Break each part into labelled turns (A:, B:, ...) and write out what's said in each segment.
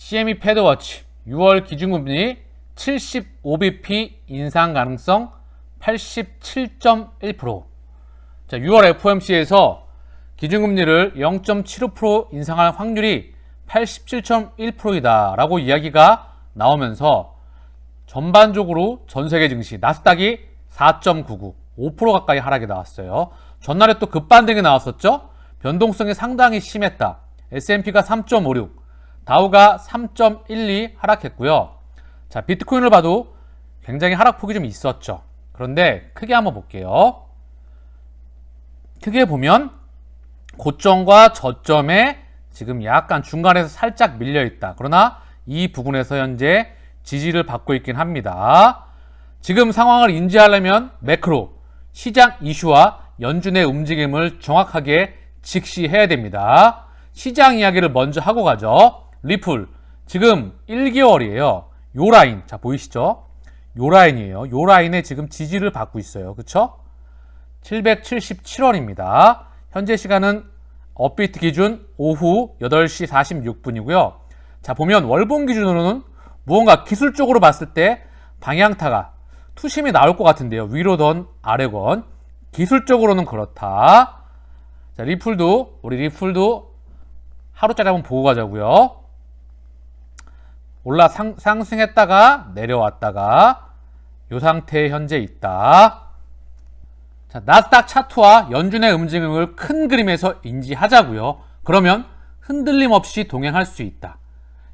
A: CME 패드워치 6월 기준금리 75bp 인상 가능성 87.1%. 자, 6월 FOMC에서 기준금리를 0.75% 인상할 확률이 87.1%이다 라고 이야기가 나오면서 전반적으로 전세계 증시 나스닥이 4.99, 5% 가까이 하락이 나왔어요. 전날에 또 급반등이 나왔었죠. 변동성이 상당히 심했다. S&P가 3.56, 다우가 3.12 하락했고요. 자, 비트코인을 봐도 굉장히 하락폭이 좀 있었죠. 그런데 크게 한번 볼게요. 크게 보면 고점과 저점에 지금 약간 중간에서 살짝 밀려 있다. 그러나 이 부분에서 현재 지지를 받고 있긴 합니다. 지금 상황을 인지하려면 매크로, 시장 이슈와 연준의 움직임을 정확하게 직시해야 됩니다. 시장 이야기를 먼저 하고 가죠. 리플, 지금 1개월이에요. 요 라인, 자 보이시죠? 요 라인이에요. 요 라인에 지금 지지를 받고 있어요. 그쵸? 777원입니다. 현재 시간은 업비트 기준 오후 8시 46분이고요. 자, 보면 월봉 기준으로는 무언가 기술적으로 봤을 때 방향타가 투심이 나올 것 같은데요. 위로든 아래건. 기술적으로는 그렇다. 자, 우리 리플도 하루짜리 한번 보고 가자고요. 상승했다가 내려왔다가 이 상태에 현재 있다. 자, 나스닥 차트와 연준의 움직임을 큰 그림에서 인지하자고요. 그러면 흔들림 없이 동행할 수 있다.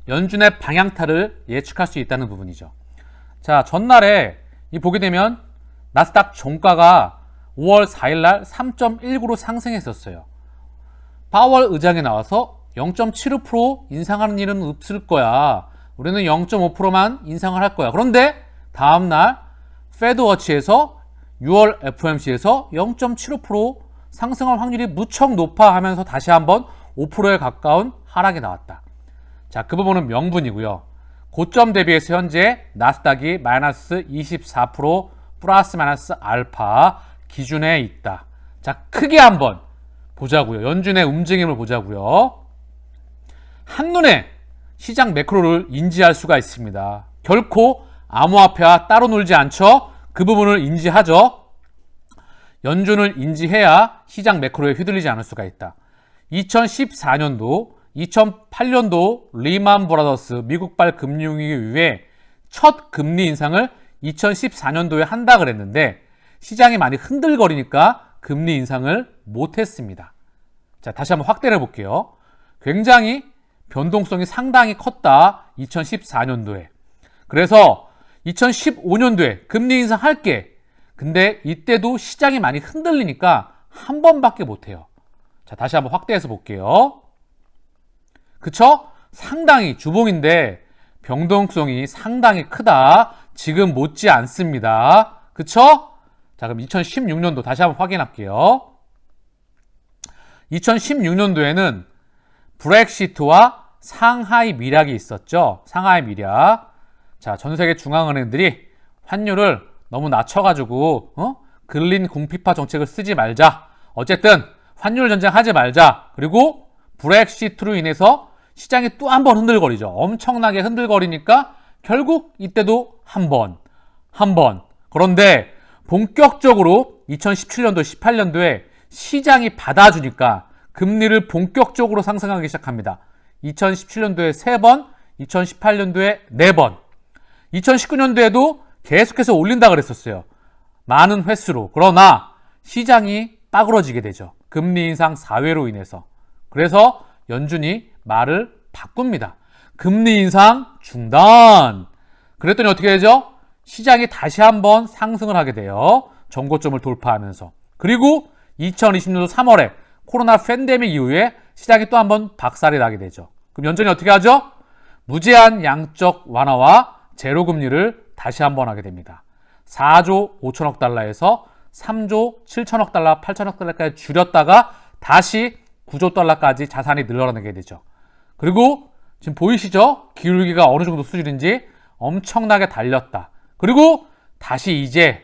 A: 연준의 방향타를 예측할 수 있다는 부분이죠. 자, 전날에 보게 되면 나스닥 종가가 5월 4일날 3.19로 상승했었어요. 파월 의장이 나와서 0.75% 인상하는 일은 없을 거야. 우리는 0.5%만 인상을 할 거야. 그런데 다음날 패드워치에서 6월 FOMC에서 0.75% 상승할 확률이 무척 높아 하면서 다시 한번 5%에 가까운 하락이 나왔다. 자, 그 부분은 명분이고요. 고점 대비해서 현재 나스닥이 마이너스 24% 플러스 마이너스 알파 기준에 있다. 자, 크게 한번 보자고요. 연준의 움직임을 보자고요. 한눈에 시장 매크로를 인지할 수가 있습니다. 결코 암호화폐와 따로 놀지 않죠. 그 부분을 인지하죠. 연준을 인지해야 시장 매크로에 휘둘리지 않을 수가 있다. 2014년도, 2008년도 리만 브라더스 미국발 금융위기 이후에 첫 금리 인상을 2014년도에 한다 그랬는데 시장이 많이 흔들거리니까 금리 인상을 못했습니다. 자, 다시 한번 확대를 해볼게요. 굉장히 변동성이 상당히 컸다. 2014년도에. 그래서 2015년도에 금리 인상할게. 근데 이때도 시장이 많이 흔들리니까 한 번밖에 못해요. 자, 다시 한번 확대해서 볼게요. 그쵸? 상당히 주봉인데 변동성이 상당히 크다. 지금 못지 않습니다. 그쵸? 자, 그럼 2016년도 다시 한번 확인할게요. 2016년도에는 브렉시트와 상하이 미략이 있었죠. 상하이 미략. 자, 전 세계 중앙은행들이 환율을 너무 낮춰가지고 근린 궁피파 정책을 쓰지 말자. 어쨌든 환율 전쟁하지 말자. 그리고 브렉시트로 인해서 시장이 또 한 번 흔들거리죠. 엄청나게 흔들거리니까 결국 이때도 한 번. 그런데 본격적으로 2017년도, 18년도에 시장이 받아주니까 금리를 본격적으로 상승하기 시작합니다. 2017년도에 3번, 2018년도에 4번, 2019년도에도 계속해서 올린다 그랬었어요. 많은 횟수로. 그러나 시장이 빠그러지게 되죠. 금리 인상 4회로 인해서. 그래서 연준이 말을 바꿉니다. 금리 인상 중단. 그랬더니 어떻게 되죠? 시장이 다시 한번 상승을 하게 돼요. 전고점을 돌파하면서. 그리고 2020년도 3월에 코로나 팬데믹 이후에 시장이 또 한번 박살이 나게 되죠. 그럼 연준이 어떻게 하죠? 무제한 양적 완화와 제로 금리를 다시 한번 하게 됩니다. 4조 5천억 달러에서 3조 7천억 달러, 8천억 달러까지 줄였다가 다시 9조 달러까지 자산이 늘어나게 되죠. 그리고 지금 보이시죠? 기울기가 어느 정도 수준인지 엄청나게 달렸다. 그리고 다시 이제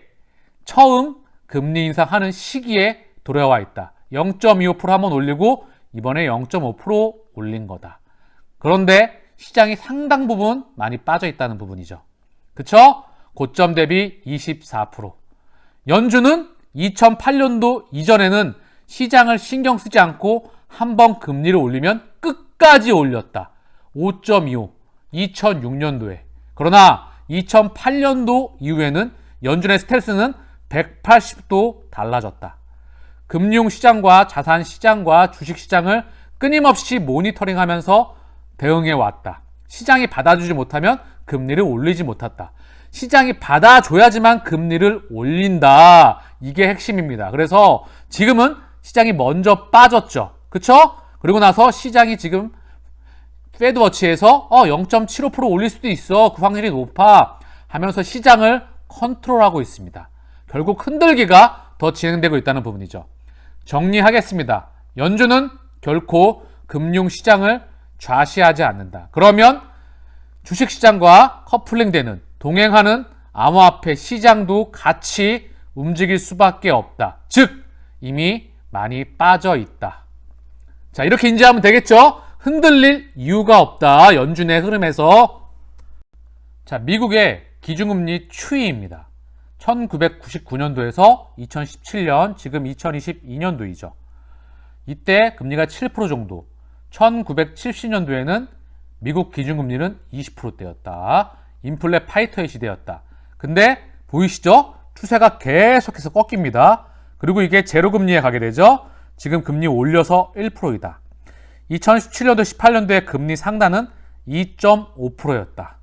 A: 처음 금리 인상하는 시기에 돌아와 있다. 0.25% 한번 올리고 이번에 0.5% 올린 거다. 그런데 시장이 상당 부분 많이 빠져 있다는 부분이죠. 그쵸? 고점 대비 24%. 연준은 2008년도 이전에는 시장을 신경 쓰지 않고 한번 금리를 올리면 끝까지 올렸다. 5.25. 2006년도에. 그러나 2008년도 이후에는 연준의 스탠스는 180도 달라졌다. 금융시장과 자산시장과 주식시장을 끊임없이 모니터링하면서 대응해 왔다. 시장이 받아주지 못하면 금리를 올리지 못했다. 시장이 받아줘야지만 금리를 올린다. 이게 핵심입니다. 그래서 지금은 시장이 먼저 빠졌죠. 그쵸? 그리고 나서 시장이 지금 페드워치에서 0.75% 올릴 수도 있어. 그 확률이 높아. 하면서 시장을 컨트롤하고 있습니다. 결국 흔들기가 더 진행되고 있다는 부분이죠. 정리하겠습니다. 연준은 결코 금융시장을 좌시하지 않는다. 그러면 주식시장과 커플링되는 동행하는 암호화폐 시장도 같이 움직일 수밖에 없다. 즉 이미 많이 빠져 있다. 자, 이렇게 인지하면 되겠죠? 흔들릴 이유가 없다. 연준의 흐름에서. 자, 미국의 기준금리 추이입니다. 1999년도에서 2017년, 지금 2022년도이죠. 이때 금리가 7% 정도. 1970년도에는 미국 기준금리는 20%대였다. 인플레 파이터의 시대였다. 근데 보이시죠? 추세가 계속해서 꺾입니다. 그리고 이게 제로금리에 가게 되죠. 지금 금리 올려서 1%이다. 2017년도, 18년도의 금리 상단은 2.5%였다.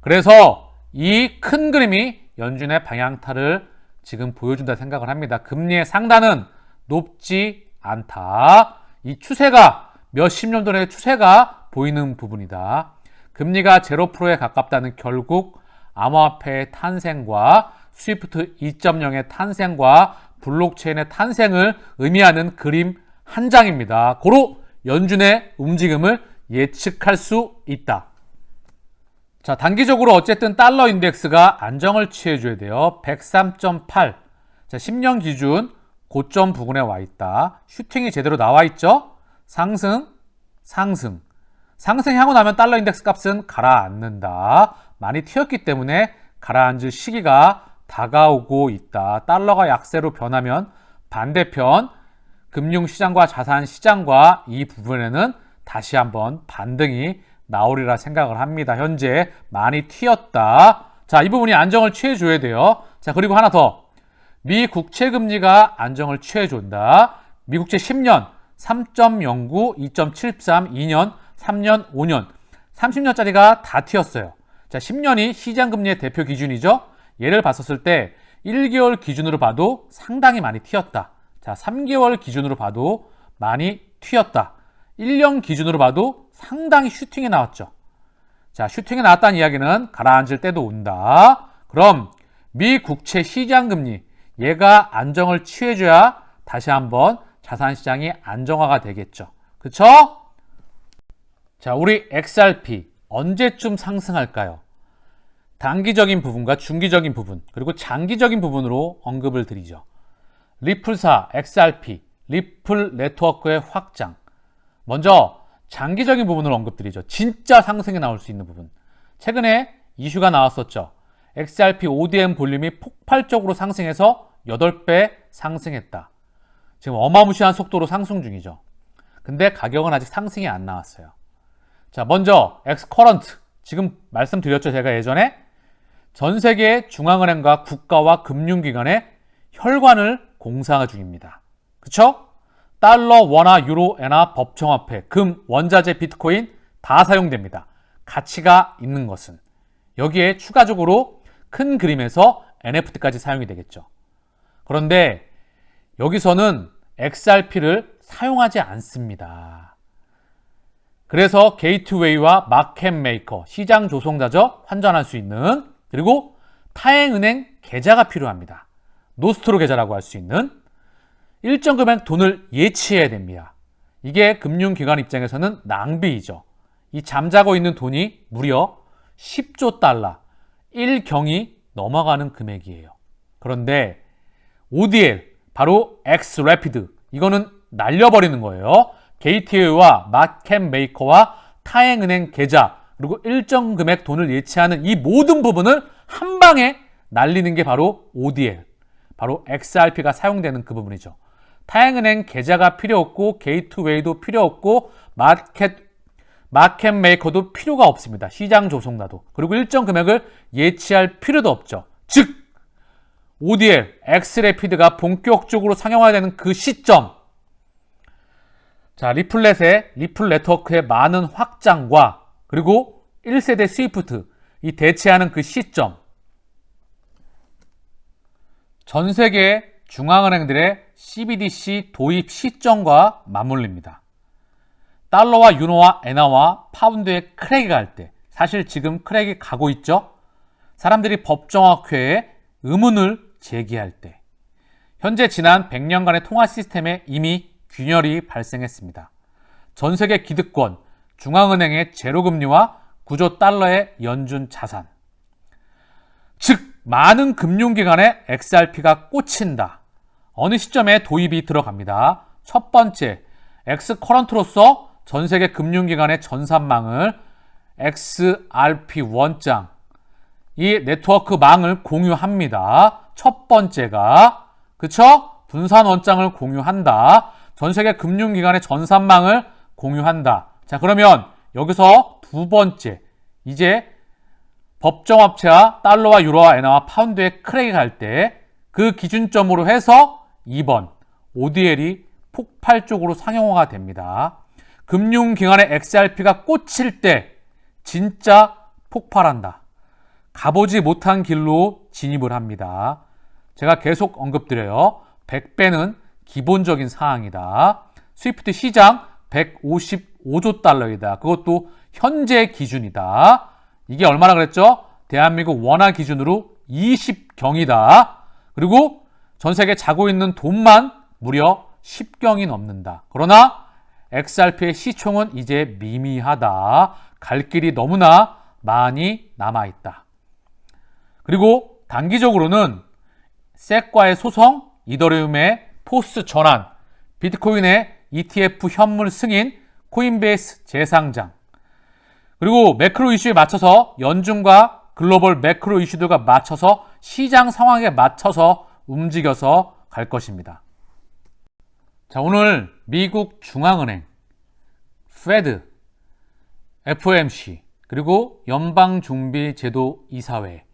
A: 그래서 이 큰 그림이 연준의 방향타를 지금 보여준다 생각을 합니다. 금리의 상단은 높지 않다. 이 추세가 몇십 년 전의 추세가 보이는 부분이다. 금리가 0%에 가깝다는 결국 암호화폐의 탄생과 스위프트 2.0의 탄생과 블록체인의 탄생을 의미하는 그림 한 장입니다. 고로 연준의 움직임을 예측할 수 있다. 자, 단기적으로 어쨌든 달러 인덱스가 안정을 취해줘야 돼요. 103.8. 자, 10년 기준 고점 부근에 와 있다. 슈팅이 제대로 나와 있죠? 상승, 상승. 상승하고 나면 달러 인덱스 값은 가라앉는다. 많이 튀었기 때문에 가라앉을 시기가 다가오고 있다. 달러가 약세로 변하면 반대편 금융시장과 자산시장과 이 부분에는 다시 한번 반등이 나오리라 생각을 합니다. 현재 많이 튀었다. 자, 이 부분이 안정을 취해줘야 돼요. 자, 그리고 하나 더. 미 국채 금리가 안정을 취해준다. 미국채 10년 3.09, 2.73, 2년, 3년, 5년, 30년짜리가 다 튀었어요. 자, 10년이 시장금리의 대표 기준이죠. 얘를 봤었을 때 1개월 기준으로 봐도 상당히 많이 튀었다. 자, 3개월 기준으로 봐도 많이 튀었다. 1년 기준으로 봐도 상당히 슈팅이 나왔죠. 자, 슈팅이 나왔다는 이야기는 가라앉을 때도 온다. 그럼 미 국채 시장금리 얘가 안정을 취해줘야 다시 한번 자산시장이 안정화가 되겠죠. 그쵸? 자, 우리 XRP 언제쯤 상승할까요? 단기적인 부분과 중기적인 부분 그리고 장기적인 부분으로 언급을 드리죠. 리플사 XRP 리플 네트워크의 확장. 먼저 장기적인 부분을 언급드리죠. 진짜 상승이 나올 수 있는 부분. 최근에 이슈가 나왔었죠. XRP ODM 볼륨이 폭발적으로 상승해서 8배 상승했다. 지금 어마무시한 속도로 상승 중이죠. 근데 가격은 아직 상승이 안 나왔어요. 자, 먼저 엑스커런트. 지금 말씀드렸죠. 제가 예전에 전 세계 중앙은행과 국가와 금융기관의 혈관을 공사 중입니다. 그쵸? 달러, 원화, 유로, 엔화, 법정화폐, 금, 원자재, 비트코인 다 사용됩니다. 가치가 있는 것은. 여기에 추가적으로 큰 그림에서 NFT까지 사용이 되겠죠. 그런데 여기서는 XRP를 사용하지 않습니다. 그래서 게이트웨이와 마켓 메이커, 시장 조성자죠. 환전할 수 있는, 그리고 타행은행 계좌가 필요합니다. 노스트로 계좌라고 할 수 있는 일정 금액 돈을 예치해야 됩니다. 이게 금융기관 입장에서는 낭비이죠. 이 잠자고 있는 돈이 무려 10조 달러, 1경이 넘어가는 금액이에요. 그런데 ODL, 바로 X래피드, 이거는 날려버리는 거예요. 게이트웨이와 마켓메이커와 타행은행 계좌 그리고 일정 금액 돈을 예치하는 이 모든 부분을 한 방에 날리는 게 바로 ODL, 바로 XRP가 사용되는 그 부분이죠. 타행은행 계좌가 필요 없고 게이트웨이도 필요 없고 마켓 메이커도 필요가 없습니다. 시장 조성사도. 그리고 일정 금액을 예치할 필요도 없죠. 즉 ODL, 엑스래피드가 본격적으로 상용화되는 그 시점, 자, 리플 네트워크의 많은 확장과 그리고 1세대 스위프트, 이 대체하는 그 시점, 전 세계 중앙은행들의 CBDC 도입 시점과 맞물립니다. 달러와 유로와 엔화와 파운드의 크랙이 갈 때, 사실 지금 크랙이 가고 있죠. 사람들이 법정학회에 의문을 제기할 때, 현재 지난 100년간의 통화 시스템에 이미 균열이 발생했습니다. 전 세계 기득권, 중앙은행의 제로금리와 9조 달러의 연준 자산, 즉 많은 금융기관에 XRP가 꽂힌다. 어느 시점에 도입이 들어갑니다. 첫 번째, 엑스커런트로서 전 세계 금융기관의 전산망을 XRP 원장, 이 네트워크망을 공유합니다. 첫 번째가, 그쵸? 분산 원장을 공유한다. 전 세계 금융기관의 전산망을 공유한다. 자, 그러면 여기서 두 번째, 이제 법정화폐와 달러와 유로와 엔화와 파운드의 크랙이 갈 때 그 기준점으로 해서 2번, ODL이 폭발적으로 상용화가 됩니다. 금융기관의 XRP가 꽂힐 때 진짜 폭발한다. 가보지 못한 길로 진입을 합니다. 제가 계속 언급드려요. 100배는 기본적인 사항이다. 스위프트 시장 155조 달러이다. 그것도 현재 기준이다. 이게 얼마나 그랬죠? 대한민국 원화 기준으로 20경이다. 그리고 전 세계 자고 있는 돈만 무려 10경이 넘는다. 그러나 XRP의 시총은 이제 미미하다. 갈 길이 너무나 많이 남아있다. 그리고 단기적으로는 섹과의 소송, 이더리움의 포스 전환, 비트코인의 ETF 현물 승인, 코인베이스 재상장, 그리고 매크로 이슈에 맞춰서 연준과 글로벌 매크로 이슈들과 맞춰서 시장 상황에 맞춰서 움직여서 갈 것입니다. 자, 오늘 미국 중앙은행, 페드, FOMC, 그리고 연방준비제도 이사회,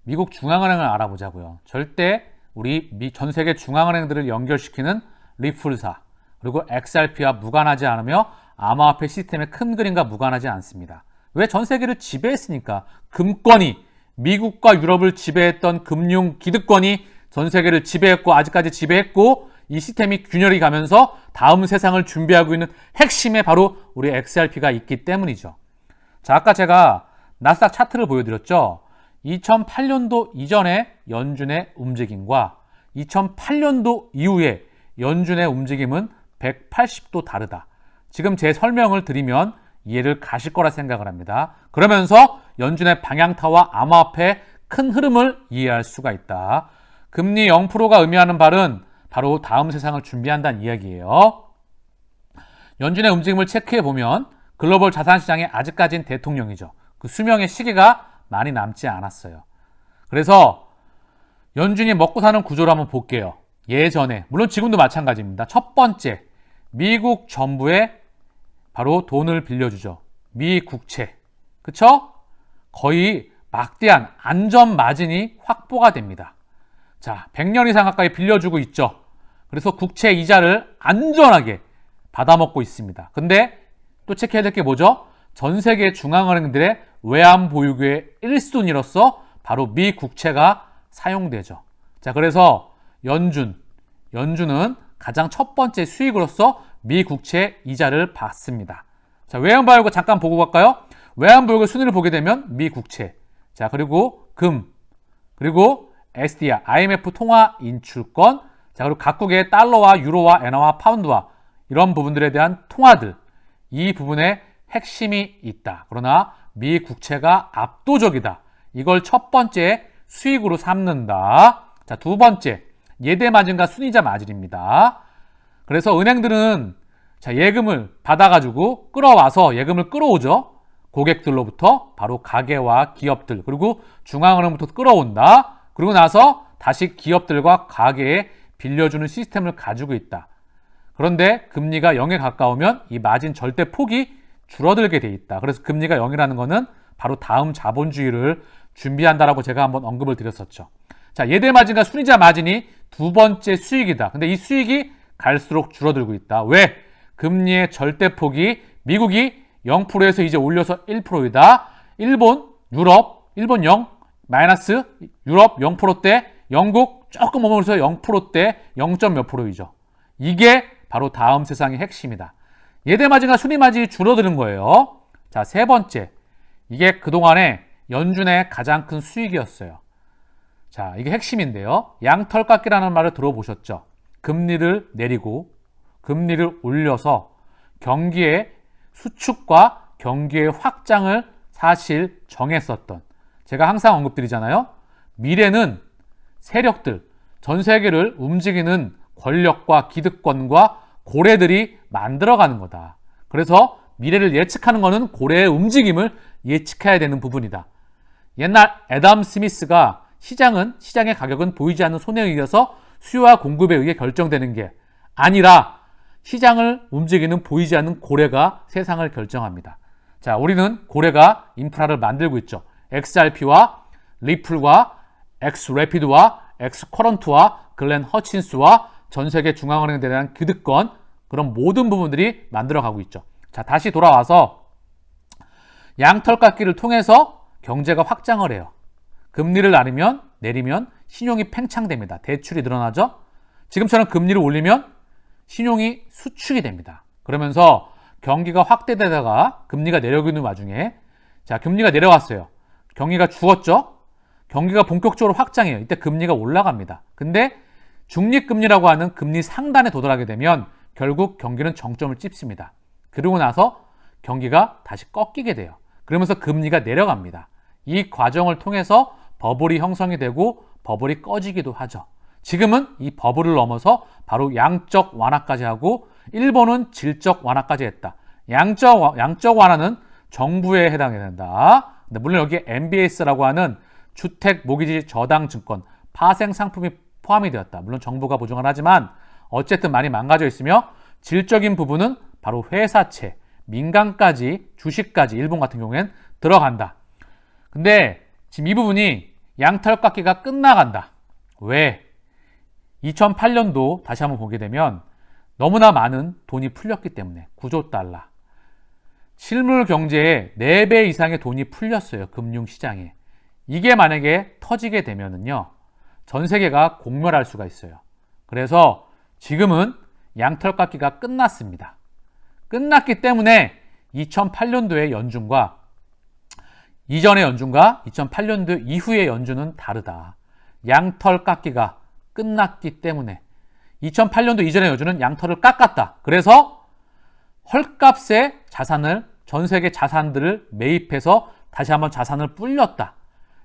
A: 미국 중앙은행을 알아보자고요. 절대 우리 전 세계 중앙은행들을 연결시키는 리플사, 그리고 XRP와 무관하지 않으며 암호화폐 시스템의 큰 그림과 무관하지 않습니다. 왜? 전 세계를 지배했으니까. 금권이, 미국과 유럽을 지배했던 금융 기득권이 전 세계를 지배했고 아직까지 지배했고, 이 시스템이 균열이 가면서 다음 세상을 준비하고 있는 핵심에 바로 우리 XRP가 있기 때문이죠. 자, 아까 제가 나스닥 차트를 보여드렸죠. 2008년도 이전의 연준의 움직임과 2008년도 이후의 연준의 움직임은 180도 다르다. 지금 제 설명을 드리면 이해를 가실 거라 생각을 합니다. 그러면서 연준의 방향타와 암호화폐의 큰 흐름을 이해할 수가 있다. 금리 0%가 의미하는 바는 바로 다음 세상을 준비한다는 이야기예요. 연준의 움직임을 체크해보면 글로벌 자산시장에 아직까지는 대통령이죠. 그 수명의 시기가 많이 남지 않았어요. 그래서 연준이 먹고 사는 구조를 한번 볼게요. 예전에, 물론 지금도 마찬가지입니다. 첫 번째, 미국 정부에 바로 돈을 빌려주죠. 미 국채. 그쵸? 거의 막대한 안전 마진이 확보가 됩니다. 자, 100년 이상 가까이 빌려주고 있죠. 그래서 국채 이자를 안전하게 받아먹고 있습니다. 근데 또 체크해야 될 게 뭐죠? 전 세계 중앙은행들의 외환 보유고의 1순위로서 바로 미 국채가 사용되죠. 자, 그래서 연준은 가장 첫 번째 수익으로서 미 국채 이자를 받습니다. 자, 외환 보유고 잠깐 보고 갈까요? 외환 보유고 순위를 보게 되면 미 국채, 자, 그리고 금, 그리고 SDR, IMF 통화 인출권, 자, 그리고 각국의 달러와 유로와 엔화와 파운드와 이런 부분들에 대한 통화들, 이 부분에 핵심이 있다. 그러나 미 국채가 압도적이다. 이걸 첫 번째 수익으로 삼는다. 자, 두 번째, 예대 마진과 순이자 마진입니다. 그래서 은행들은 자, 예금을 받아가지고 끌어와서 예금을 끌어오죠. 고객들로부터 바로 가계와 기업들 그리고 중앙은행부터 끌어온다. 그리고 나서 다시 기업들과 가계에 빌려주는 시스템을 가지고 있다. 그런데 금리가 0에 가까우면 이 마진 절대 폭이 줄어들게 돼 있다. 그래서 금리가 0이라는 거는 바로 다음 자본주의를 준비한다라고 제가 한번 언급을 드렸었죠. 자, 예대 마진과 순이자 마진이 두 번째 수익이다. 근데 이 수익이 갈수록 줄어들고 있다. 왜? 금리의 절대 폭이 미국이 0%에서 이제 올려서 1%이다. 일본 0, 마이너스, 유럽 0%대, 영국 조금 오면서 0%대, 0점 몇 %이죠. 이게 바로 다음 세상의 핵심이다. 예대 마진과 순이 마진이 줄어드는 거예요. 자, 세 번째. 이게 그동안에 연준의 가장 큰 수익이었어요. 자, 이게 핵심인데요. 양털깎기라는 말을 들어보셨죠? 금리를 내리고 금리를 올려서 경기의 수축과 경기의 확장을 사실 정했었던, 제가 항상 언급드리잖아요. 미래는 세력들, 전 세계를 움직이는 권력과 기득권과 고래들이 만들어가는 거다. 그래서 미래를 예측하는 것은 고래의 움직임을 예측해야 되는 부분이다. 옛날 애덤 스미스가 시장의 가격은 보이지 않는 손에 의해서 수요와 공급에 의해 결정되는 게 아니라 시장을 움직이는 보이지 않는 고래가 세상을 결정합니다. 자, 우리는 고래가 인프라를 만들고 있죠. XRP와 리플과 엑스래피드와 엑스커런트와 글렌 허친스와 전 세계 중앙은행에 대한 기득권, 그런 모든 부분들이 만들어가고 있죠. 자, 다시 돌아와서 양털깎기를 통해서 경제가 확장을 해요. 금리를 내리면 신용이 팽창됩니다. 대출이 늘어나죠. 지금처럼 금리를 올리면 신용이 수축이 됩니다. 그러면서 경기가 확대되다가 금리가 내려오고 있는 와중에, 자, 금리가 내려왔어요. 경기가 죽었죠. 경기가 본격적으로 확장해요. 이때 금리가 올라갑니다. 근데 중립금리라고 하는 금리 상단에 도달하게 되면 결국 경기는 정점을 찍습니다. 그러고 나서 경기가 다시 꺾이게 돼요. 그러면서 금리가 내려갑니다. 이 과정을 통해서 버블이 형성이 되고 버블이 꺼지기도 하죠. 지금은 이 버블을 넘어서 바로 양적 완화까지 하고 일본은 질적 완화까지 했다. 양적 완화는 정부에 해당이 된다. 근데 물론 여기에 MBS라고 하는 주택 모기지 저당 증권 파생 상품이 포함이 되었다. 물론 정부가 보증을 하지만 어쨌든 많이 망가져 있으며 질적인 부분은 바로 회사채, 민간까지, 주식까지 일본 같은 경우에는 들어간다. 근데 지금 이 부분이 양털깎기가 끝나간다. 왜? 2008년도 다시 한번 보게 되면 너무나 많은 돈이 풀렸기 때문에 9조 달러. 실물 경제에 4배 이상의 돈이 풀렸어요. 금융시장에. 이게 만약에 터지게 되면은요, 전 세계가 공멸할 수가 있어요. 그래서 지금은 양털깎기가 끝났습니다. 끝났기 때문에 2008년도의 연준과 이전의 연준과 2008년도 이후의 연준은 다르다. 양털깎기가 끝났기 때문에 2008년도 이전의 연준은 양털을 깎았다. 그래서 헐값의 자산을, 전 세계 자산들을 매입해서 다시 한번 자산을 불렸다.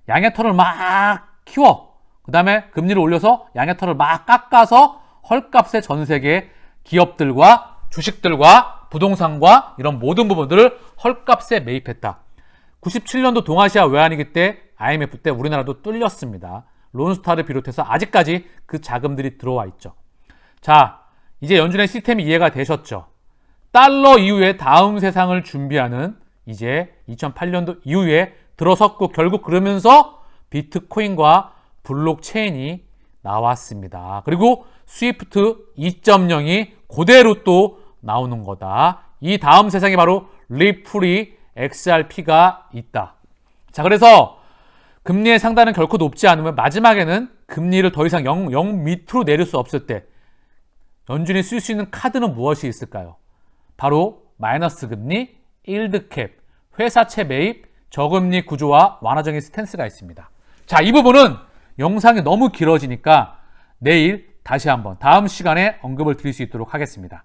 A: 양의 털을 막 키워. 그 다음에 금리를 올려서 양의 털을 막 깎아서 헐값의 전 세계 기업들과 주식들과 부동산과 이런 모든 부분들을 헐값에 매입했다. 97년도 동아시아 외환위기 때, IMF 때 우리나라도 뚫렸습니다. 론스타를 비롯해서 아직까지 그 자금들이 들어와 있죠. 자, 이제 연준의 시스템이 이해가 되셨죠? 달러 이후에 다음 세상을 준비하는 이제 2008년도 이후에 들어섰고, 결국 그러면서 비트코인과 블록체인이 나왔습니다. 그리고 스위프트 2.0이 그대로 또 나오는 거다. 이 다음 세상이 바로 리플이 XRP가 있다. 자, 그래서 금리의 상단은 결코 높지 않으면 마지막에는 금리를 더 이상 0 밑으로 내릴 수 없을 때 연준이 쓸 수 있는 카드는 무엇이 있을까요? 바로 마이너스 금리, 일드캡, 회사채 매입, 저금리 구조와 완화적인 스탠스가 있습니다. 자, 이 부분은 영상이 너무 길어지니까 내일 다시 한번 다음 시간에 언급을 드릴 수 있도록 하겠습니다.